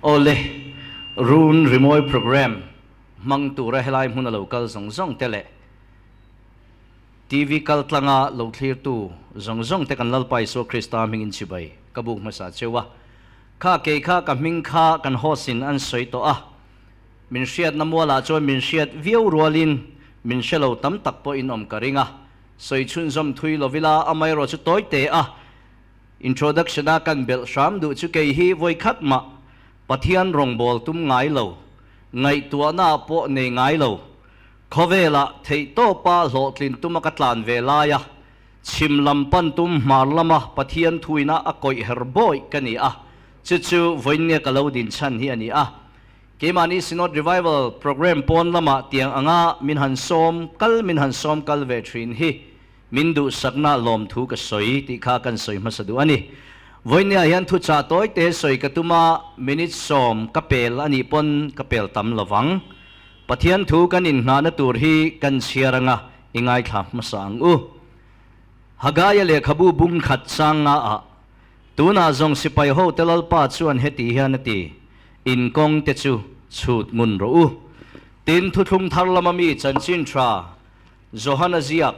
ole run remote program mang tu ra helai mun local zong tele TV kal tlanga lo clear tu zong te kan lalpai so Krista mingin chibai kabuk masa chewa kha ke kha ka ming kha kan hosin an soi to a min shiat namwala cho min shiat viau rualin min shelo tam tak po in om karinga soi chun zom thui lovila amai ro chu toy te a introduction a kan bel sham du chu ke hi voi khat ma pathian rong bol tum ngai lo ngai tua na po ne ngai lo khovela thei to pa lo tlin tum ka tlan velaya chim lampan tum mar lama pathian thuina a koi herboi kani a chu voinia kalo din chan hi ani a kemani sinod revival program pon lama tiang anga min han som kal ve thin hi mindu sakna lom thu ka soi ti kha kan soi masadu ani voinia hian thu cha toy te soi katuma minute som kapel ani pon kapel tam lawang pathian thu kan in hna na tur hi kan siaranga ingai thla masang u hagaya le khabu bung khat changa a tuna zong sipai ho telal pa chuan heti hian ati in kong te chu chut mun ro u tin thu thung thar lamami chanchin tra johana ziak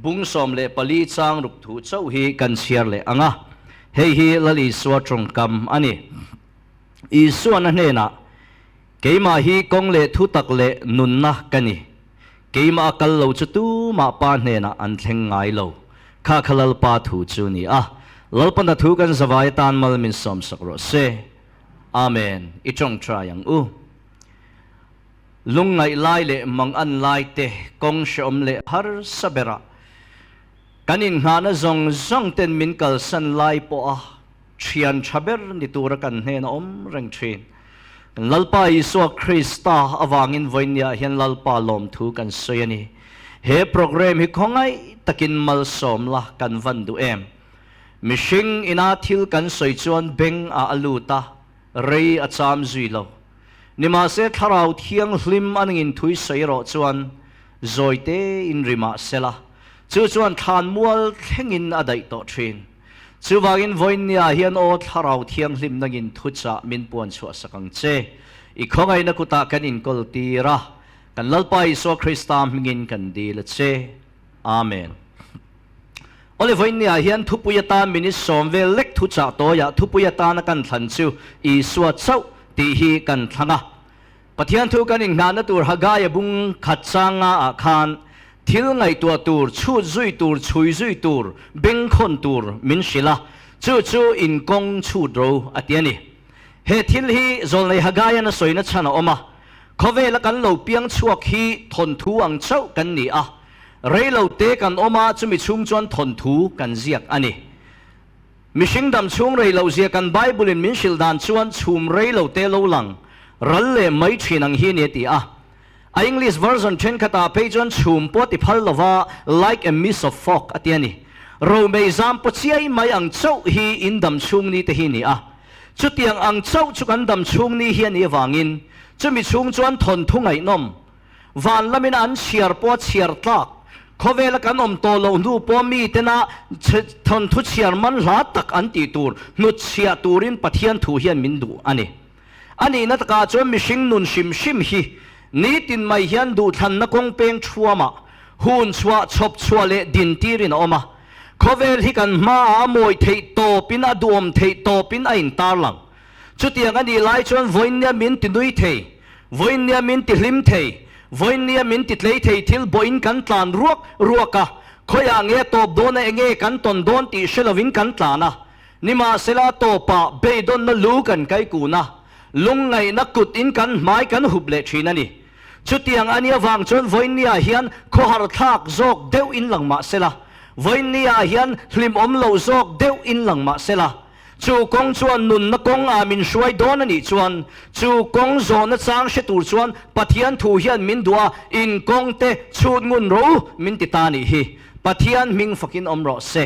bung som le pali chang ruk thu chau hi kan siar le anga hei hi lali swa trong kam ani I suan hne na keima hi kong le thu tak le nun na kani keima kal lo chu tu ma pa hne na an thleng ngai lo kha khalal pa thu chu ni a lalpan da thu kan zawai tan mal min som sakro se amen I trong tra yang u lung ngai lai le mang an lai te kong shom le har sabera kanin hana zong ten min kal san lai po a thian thaber ni tur kan he na om reng thin lalpa Isu Krista awangin voinia hian lalpa lom thu kan soyani he program hi khongai takin mal som la kan van du em mishing ina thil kan soi chuan beng a aluta rei a cham zui lo nima se tharau thiang hlim aningin thui soiro chuan zoite in rima sela chu chuan than mual thengin adai to thin chu wangin voinia hian o tharau thiang hlim nangin thucha min puan chu sakang che I khongai na kuta kan in kol tira kan lalpa Isu Krista mingin kan di la che amen ole voinia hian thupuyata minis somve lek thucha toya thupuyata na kan thlan chu Isu chau ti hi kan thanga pathian thu kan in na tur hagaya bung khatchanga a khan thil ngai tua tur chu zui tur chui zui tur beng khon tur min shila chu in kong chu dro atiani he thil hi zol nei hagaya na soina chana oma khovela kan lo piang chuak hi thon thu ang chau kan ni a reilo te kan oma chumi chung chuan thon thu kan ziak ani mishing dam chung reilo zia kan bible in min shil dan chuan chum reilo te lo lang ral le mai thinang hi ne ti a English version 10 kata page on chum po ti phal lova like a mist of fog atiani ro me zam po chiai mai ang chau hi in dam chung ni te hi ni a chu tiang ang chau chu kan dam chung ni hi ani wangin chumi chung chuan thon thu ngai nom van lamin an chiar po chiar tlak khovela kan om to lo nu po mi tena thon thu chiar man la tak an ti tur nu chia turin pathian thu hian min du ani na taka chu mishing nun shim hi ni tin mai hian du than na kong peng thuama hun chwa chop chwa le din tirin oma khovel hi kan ma moi thei to pin adum thei to pin a in tar lang chutiang ani lai chon voinia min ti nui thei voinia min ti hlim thei voinia min ti tlei thei thil boin kan tlan ruaka khoya nge top dona enge kan ton don ti shelovin kan tlana nima sela to pa be don na lu kan kai kuna lungai na kut in kan mai kan huble thinani chutiang ania wang chon voinia hian khohar thak zok deu in langma sela voinia hian hlim om lo zok deu in langma sela chu kong chuan nun na kong a min shuai don ani chuan chu kong zo na chang she tur chuan pathian thu hian min dua in kong te chut ngun ro min ti ta ni hi pathian ming fakin om ro se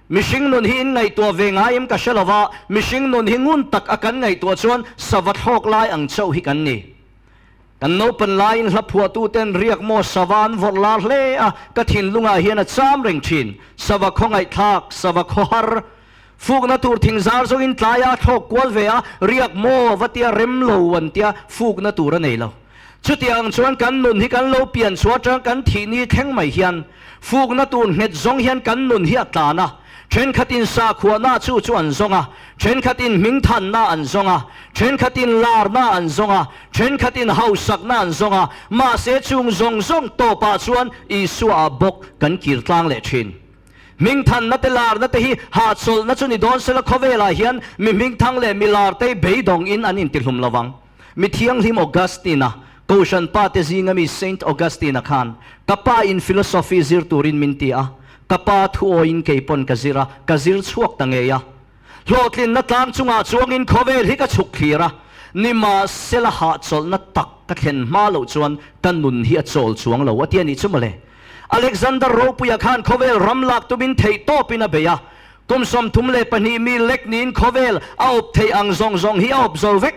mishing nun hi in ngai tua ve ngaim ka shalawa mishing nun hi ngun tak akan ngai tua chuan savat hok lai ang chau hi kan ni kan no pan line hlapua tu ten riak mo savan vor la hle a ka thin lunga hian a cham reng thin sawa khongai thak sawa khohar ฟูกนาตูทิ้งซาร์ซกินตายาทอกกวลเวียเรียกโมวัติยาเร็มโลวันเตียฟูกนาตูระเนยเราชุดยังชวนกันนุนที่กันโลเปลี่ยนชัวจังกันทีนี้แทงไม่เฮียนฟูกนาตูเห็ดซงเฮียนกันนุนเฮียตานะเทรนขัดินสาขวาหน้าจู่อันซงอ่ะเทรนขัดินมิงทันหน้าอันซงอ่ะเทรนขัดินลาร์หน้าอันซงอ่ะเทรนขัดินเฮาสักหน้าอันซงอ่ะมาเสจุงซงโตปาชวนอีสัวบกกันกีร์ตังเลชินมิงทันนัตลาร์นัตฮีหาดโซลนัจุนิดอนเซลคเวลาเฮียนมิงทังเลมิลาร์เตเบยดงอินอันอินติลุมละวังมิเทียงลิมออกัสตินาโกชันปาเตซิงามิเซนต์ออกัสตินาคานกับป้าอินฟิโลโซฟีซิร์ตูรินมินตีอากับป้าทัวอินเกยปนกะซิร์ชวกตังเงียโลดลินนัตลางจุงอาจวงอินคเวลฮิกะชุกฮีระนิมาเซลหาดโซลนัตตักกะเข็นมาโลจวนกันนุนฮิอัจโซลจวงโลวัติยันนิชุมเลอเล็กซานดาร์โรปุยาคานคเวลรัมลักตุบินเทยโตปินาเบียกุมสมทุมเลปนีมีเล็กนินคเวลเอาเทยอังซงฮิเอาบโซลเวก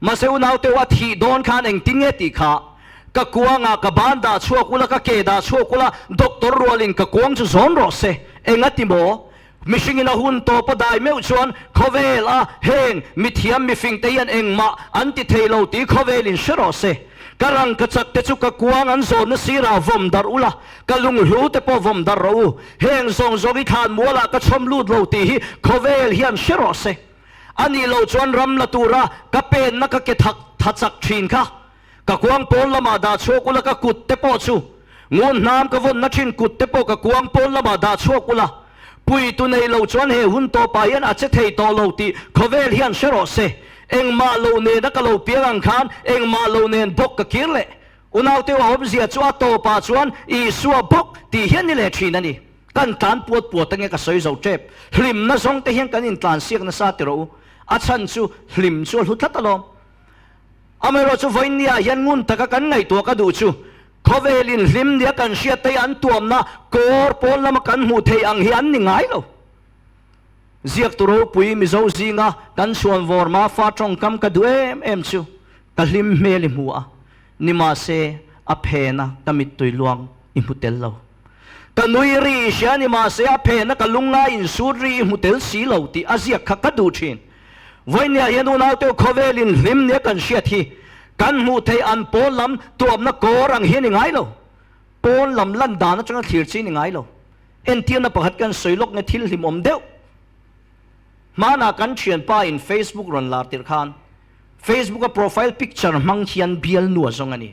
มาเซวนาวเตวัดฮีโดนคานเองติงเอติขากะกวงากะบานดาชัวกุละกะเกดาชัวกุละด็อกเตอร์รัวลินกะกวงจุซอนโรเซเองอติโมมิชิงินาหุนโตปะได้เมวชวนคเวลาเฮงมิเทียมมิฟิงเตียนเองมาอันติเทโลตีคเวลินเชโรเซการังกระจักเตจุกะกวงอันโซนสีราวมดารุละกะลุงหูเตปวมดารูเฮงซงอิทานมัวละกะชมลูดโลตีคเวลเฮียนเชโรเซอันนี้โลจวนรัมละตูระกะเป็นนักกะเกทักทัจักชินค่ะกะกวงปนละมาดาโชกุละกะกุดเตปอชูงวนน้ำกะวนนักชินกุดเตปอกะกวงปนละมาดาโชกุละปุยตุในโลจวนเฮหุนโตไปยันอาจจะเทยโตโลตีคเวลเฮียนเชโรเซเอ็งมาโลเนนักโลเปียงคานเอ็งมาโลเนนบกกะกิรเลอุณาวเตวอบเสียจัวโตปาจวนอีสัวบกตีเฮียนนี่เลชีนันนี่กันตานปวดตั้งเงกะสอยเจ้าเจ็บหิมนะซงเตเฮียนกันอินตานเสียกนะซาติโรอาชันจูหิมจูหุดทัตลมอเมริกาจูไฟนี่ยันงุนตะกะกันไงตัวกะดูจูคเวลินหิมเนี่ยกันเสียเตยันตัวนะกอร์ปอนละมกันหูเทอังเฮียนนี่ไงโลเสียกตัวปุยมิโซซิงะกันชวนวอร์มาฟาตรงคำกะดูเอ็มจูกะหิมเมลิมัวนิมาเซอเพนะกะมิตุยลวงอิมุเตลโลกะนุยรีเชียนิมาเซอเพนะกะลุงงาอินสูรีอิมุเตลสีโลติอาเซียกะกะดูชินวันนี้ยันอุณาวเตวคเวลินหิมเนี่ยกันเสียทีกันหูเทอันปอนลำตัวนักโกรังเฮียนยังไงโลปอนลำลันดานะจังขีดซียังไงโลเอ็นเทียนนับประหัดกันสวยลกในทิลหิมอมเดียวมานากันเชียนป้าอินเฟซบุ๊กรันลาติร์คานเฟซบุ๊กกับโปรไฟล์พิกเจอร์มังเชียนเบียลนัวซงอันนี้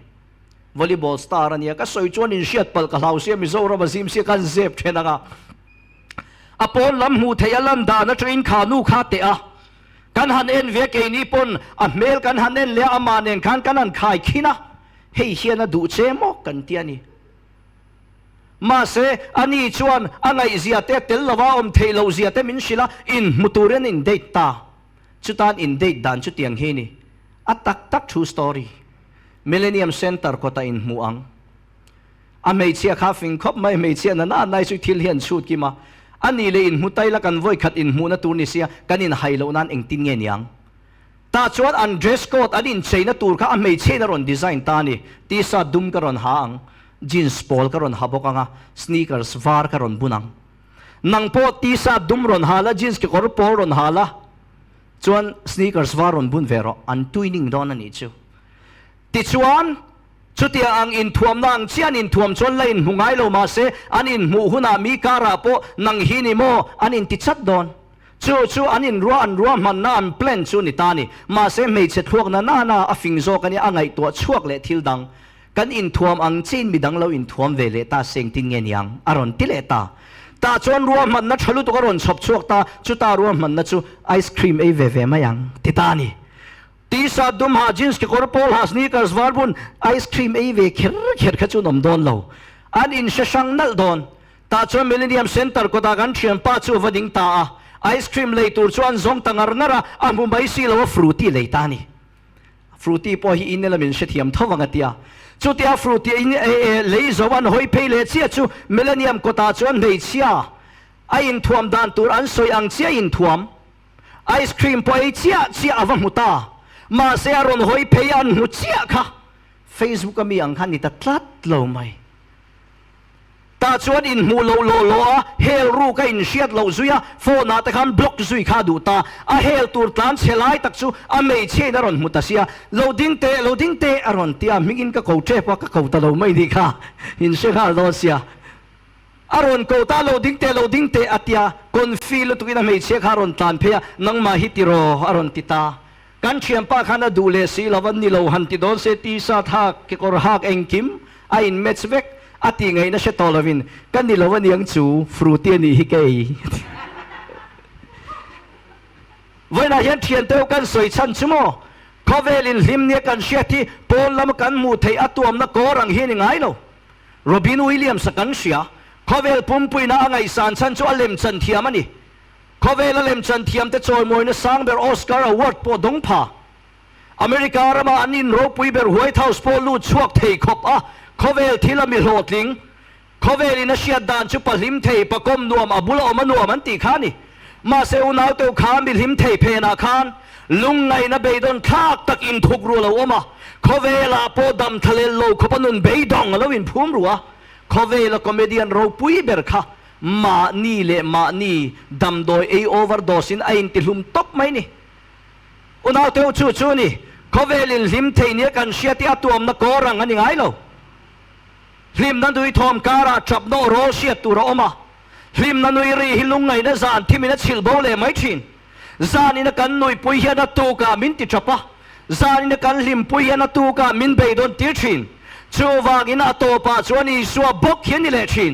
วอลเลย์บอลสตาร์อันนี้ก็สวยจวนอินเชียดเปิลกับเราเสียมิโซราบซิมเสียกันเซฟเชนะกะอปอนลำหูเทยลันดานะจังอินขานูขาเตะกันหันเอ็นเวกนี่ปนอเมลกันหันเอ็นเลี้ยอามาเนนขันกันนันขายขี้นะเฮียเฮียนะดูเจมอกกันเตียนี่มาเสอันนี้ชวนอันไหนเสียเตะเตลว่าอมเทลเสียเตมินชิละอินมุตูเรนอินเดตตาชุดนั้นอินเดตดันชุดยังเฮนี่อัตักตัก true story Millennium Center ก็ตาอินมัวงอเมริกาคาฟิงคบไม่อเมริกานั่นนายสุดที่เลียนชุดกี่มาอันนี้เลยอินมุตัยละกันไว้ขัดอินมูนัตูนิเซียกันอินไฮโลนั้นเองติงเงียนยังตาชวดอันเดรสโค้ดอันอินเชนตูร์ข้าอเมริการ์ดีไซน์ตานี่ที่ซาดุมการอนหางจีนส์พอลการอนฮับกงาสเนคเกอร์สวาร์การอนบุนังนังพอที่ซาดุมรอนฮาละจีนส์กอร์พอลรอนฮาละชวนสเนคเกอร์สวาร์รอนบุนเวรอันตุยนิงดอนนี่จูติชวนชุดที่อังอินทวมนางเชียนอินทวมชนเลยอินหุงไงโลมาเสอันอินหมู่หุนามีการาโปนังฮินิโมอันอินติดชัดดอนชูอันอินรัวมันน่าอันเพลนชูนิตานี่มาเสไม่เช็ดพวกนั้นน่าอฟิงโซกันนี่อังไงตัวชวกเละทิลดังกันอินทวมอังจีนมีดังเราอินทวมเวเลตาเซงติงเงียนยังอารอนติเลตาตาชวนรัวมันนัดทะลุตัวกรอนชอบชวกตาชุตารัวมันนัดชูไอศครีมเวมายังติตานี่ที่ซาดุมหาจินส์ที่คอร์ปอลหาสเนคเกอร์สวาร์บุนไอศครีมเวเขียนขจุนอมดอนเราอันอินเชชังนัลดอนตาชวนมิลเลนเนียมเซ็นเตอร์ก็ตากันเชียนป้าจูวดิงตาไอศครีมเลยตัวชวนซงตังอร์นาระอันบุมไบซีเราฟรุตี้เลยตานี่ฟรุตี้พอฮีอินเนลมินเชติยมทวังกันที่จุดที่ฟรุตี้อินเลยจวันหอยเพลเลยเชียจูมิลเลนเนียมก็ตาชวนเลยเชียไออินทวมดานตัวอันสวยอังเชียอินทวมไอศครีมพอเชียอวังมุตามาเสียรอนหอยพยันหุเชียค่ะ Facebook ก็มีอังคันนี่ตัดลัดเราไหมตา ชวนอินหูโลเฮลรูก็อินเชียดโลซุยโฟนาตะคำบล็อกซุยขาดูตาเฮลตูร์ตานเชลัยตักซูไม่เชนารอนมุตเสียโลดิ้งเตอรอนเตียมิกินก็เขาเจ็บว่าก็เขาตะโลไม่ดีค่ะอินเชคาโลเสียอารอนเขาตาโลดิ้งเตอเตียคนฟีลตุกินไม่เชคารอนตานเพียนังมาฮิติโรอารอนติตากันเชียมป้าขันดูเลสีลวันนิโลหันติโดนเซตีซาทักกิกอร์ฮักเองคิมอินเมสเวกอติไงนะเชตอลวินกันนิโลวันยังจูฟรูเตียนี่ฮิเกยวันนั้นยันเทียนเต้ากันสวยชันชั่วโมขอเวลินลิมเนี่ยกันเชียที่ปนลำกันมูเทอตัวมนักโกรังเฮนิงไงโลโรบินวิลเลียมสกันเชียขอเวลปุ่มปุยนะไงสารชันชัวเลมชันเทียมันนี่ขอเวลเลมชันเทียมแต่จอยมวยนะสังเบอร์ออสการ์อวอร์ดปอดงพาอเมริการะมาอันนินโรปุยเบอร์ไวท์เฮาส์ปอลูดชวกเทคบขอเวลที่ละมิโหดลิงขอเวลินเชียดานชุปลิมเทปกมนวมอบุลอมันวมอันติขานี่มาเซลนาวเตวขามิลิมเทเพนาคานลุงไงนะเบดอนทักตักอินทุกรัวละวมาขอเวลาปอดำทะเลโลขปนุนเบดองละวินพุ่มรัวขอเวลาคอมเมดี้โรปุยเบอร์ค่ะมานี่เลมานี่ดำโดยโอเวอร์โดสินไอน์ติลุมตกไหมนี่อุณาเตวชูนี่ขอเวลินลิมเทเนี่ยกันเชียที่อัตัวมนักโกรังอันยังไงโลลิมนั้นดูทอมการาจับโนโรเชียตัวเราออกมาลิมนั้นดูรีฮิลุงไงนะจานที่มีนัดชิลโบเลไม่ชินจานี่นักันนุยปุยเฮนัตูกามินติจับปะจานี่นักันลิมปุยเฮนัตูกามินเบย์โดนตีชินชูวากินอัตโตปาชวนอีสัวบกเฮียนิเลชิน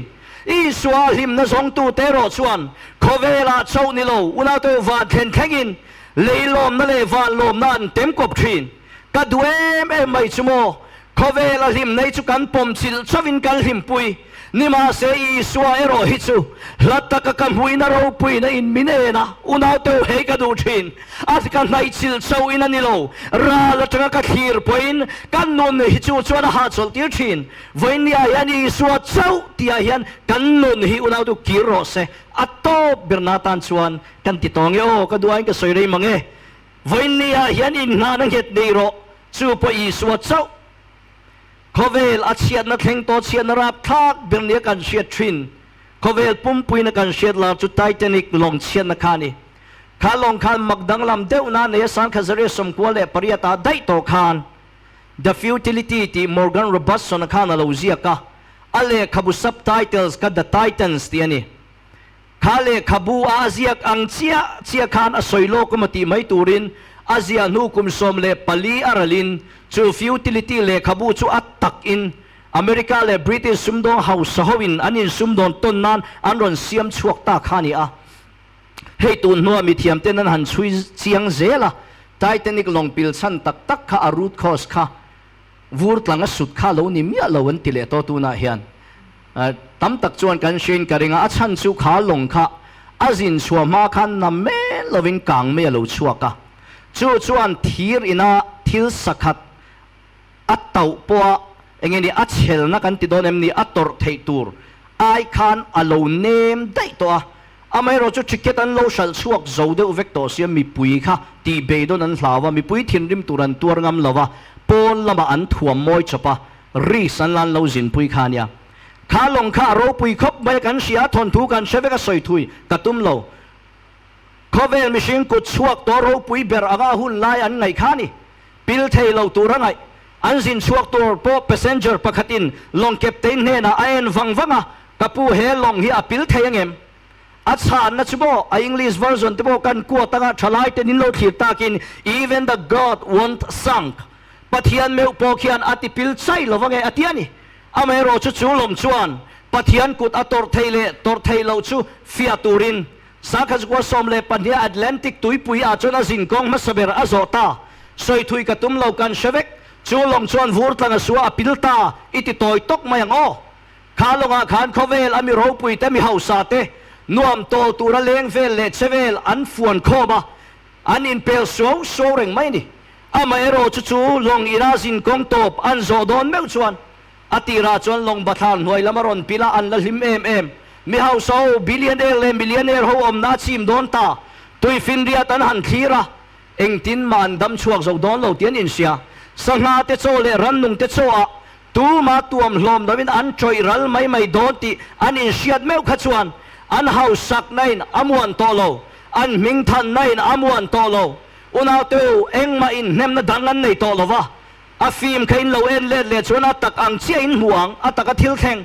อีสัวลิมนั้นส่งตูเตโรชวนขอเวลาเช้านิโลอุณาตัววาดเทนแข่งอินเลยลมนั่นเลยวานลมนั่นเต็มกบชินกัดเวมไม่ชั่วโมขอเวลาลิมในชุกันปมชิลชวินกันลิมปุยนี่มาเสียอีสัวเอโรฮิจูลัตตะกะกันหุยนาโรปุยนะอินมินเอนะอุณาตัวเฮกดูชินอาทิกันในชิลเช้าอินันนิโลราลัตตะกะขีร์ปุยนกันนนฮิจูชวนหาชลตีชินวันนี้ยันอีสัวเช้าที่ยันกันนนฮิอุณาตัวขีร์โรเซอัตโตเบรนาตันชวนกันติดตองโยก็ดูอันก็สวยเลยมั้งวันนี้ยันอินนานังเฮดเดโรจูปอีสัวเช้าขอเวลอาเชียนนักแข่งตัวเชียนรับทักเบียงเนี้ยกันเชียดชินขอเวลปุ่มปุยนักกันเชียดลาจุดไททานิกลงเชียนนักขานี่ข้าลงขันมักดังลำเดียวนั้นเนี่ยสังขารเรื่องสมควรเลยปริยัติได้ต่อขัน The Futility ที่ Morgan Robertson นักขันเราเรียกอะไรขับุ subtitles กับ The Titans ที่นี่ข้าเลยขับุอาเซียอังเชียขันอสอยโลกมาตีไม่ตูรินอาเซียนุคุมสมเลปลีอาราลินจูฟิวติลิตี้เลขบูจูอัตตักอินอเมริกาเลบริติชซุมดอนเฮาสฮวินอันนี้ซุมดอนต้นนั้นอันรอนเสียมชวกตาขานี่ให้ตุนนัวมีเทียมเต้นนั้นหันช่วยเสียงเจล่ะไททานิกลงปิลชันตักข้าอารูดคอสข้าวูร์ตลังสุดข้าเหล่านี้มีอะไรวันติเลโตตูน่าเฮียนตั้มตักจวนกันเชนกันเองอาชันชูขาลงข้าอาจินชัวมาขันน้ำเมลวินกางเมลชัวกะจู่จวนทีร์อินาทิลสักอัตเต่าปัวเองนี่อัดเชลนักันติดโดนเอ็มนี่อัตตอร์เทตูร์ไอคันอโลเนมได้ตัวอเมริกาชิคเก็ตันโลชัลชวกโจเดอุเวกโตเสียมีปุยค่ะตีเบย์โดนันลาวามีปุยทิ้งริมตุรันตัวงามลาวาปนละมาอันถ่วมมอยจับปะรีสันลันเลาจินปุยขานี่ข้าลงข้าโรปุยคบไม่กันเสียทนทุกันเชฟก็สอยทุยกระตุ้มเลาขเวลมิชิงกุดชวกตัวรูปุยเบรอากาหุ่นลายอันไงขานี่ปิลเทยเราตัวไงอันสินชวกตัวโปเปเซนเจอร์ปะขัดินลงเก็บเต็นเนน่ะไอ้เอ็นฟังอ่ะกับผู้เฮลงเฮียปิลเทยยังเอ็มอัศานนัชโบไอ้อังกฤษเวอร์ชันที่บอกกันกัวตั้งฉลาดเต็นินโลขีตากิน even the God won't sunk ปัทยันเมวปอขียนอติปิลใช่หรือว่าไงอติยันนี่อเมริกาชูลมชวนปัทยันกุดอตอร์เทเลตอร์เทเลชูฟิอาตูรินสักขจกว่าสมเลปัญญาแอตแลนติกตุยปุยอาจนอาจินกองมาสเบรอาโซตาสอยทุยกระตุ้มเหล่ากันเชเวกชูลงชวนวูร์ตังสัวปิลตาอิติตอยตกมาอย่างข้าลงอาคารเขาเวลอามิโรปุยแต่มีเฮาซาเตนวมโตตูระเลงเวลเลเชเวลอันฟวนโคบะอันอินเปลโซเร่งไม่นี่อามาเอโรชูลงอิราจินกองตบอันโซดอนเมวชวนอติราชวนลงบัตรหน่วยละมารอนปิลาอันละลิมมีเฮาโซบิลเลียนเอร์เลมิลเลียนเอร์โฮอมนาชิมโดนตาตุยฟินเดียตันหันทีระเองตินมันดำชวกโซดอนเหล่าเตียนอินเซียสังหาเตโซเลรันนุงเตโซอะตุ tu ma tuam hlom dawin an choi ral mai don ti an in siat meu khachuan an hau sak nain amuan tolo an ming than nain amuan tolo unaw teu engma in nem na dangan nei tolo wa a fim khain lo en le chuna tak ang chia in huang ataka thil theng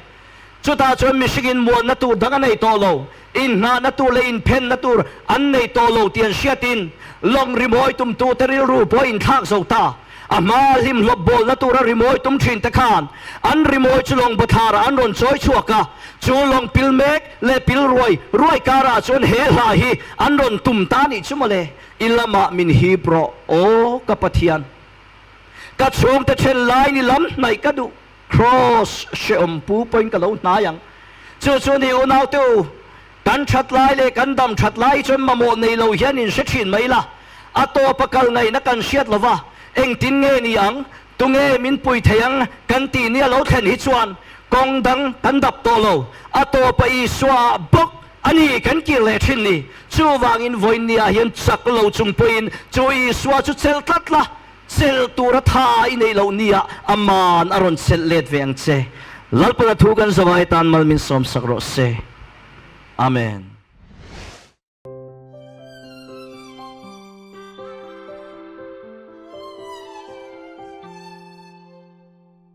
chuta chon misigin muan na tu dangan nei tolo in na tu le in pen na tur an nei tolo tian siatin long rimoi tum tu teril ru po in thak zo ta ama lim lob bol na tura rimoi tum thin ta khan an rimoi chulong bathara an ron choi chuaka chulong pilmek le pil roi kara chon he la hi an ron tum ta ni chumale ilama min hi pro o kapathian ka chung ta chen lai ni lam nai ka du cross she pu point ka lo na yang chu ni unaw tu kan that lai le kan dam that lai chon mamo nei lo hian in se thin mai la ato pakal ngai na kan siat lova eng tin nge ni ang tu nge min pui theyang kan ti ni lo then hi chuan kong dang kan dap to lo ato pa i swa bok ani kan ki le thin ni chu wang in voin ni a hian chak lo chung puin chu i swa chu chel tat la sel tura tha i nei lo nia aman aron sel let veng che lalpana thu kan zawai tan mal min som sakro se amen.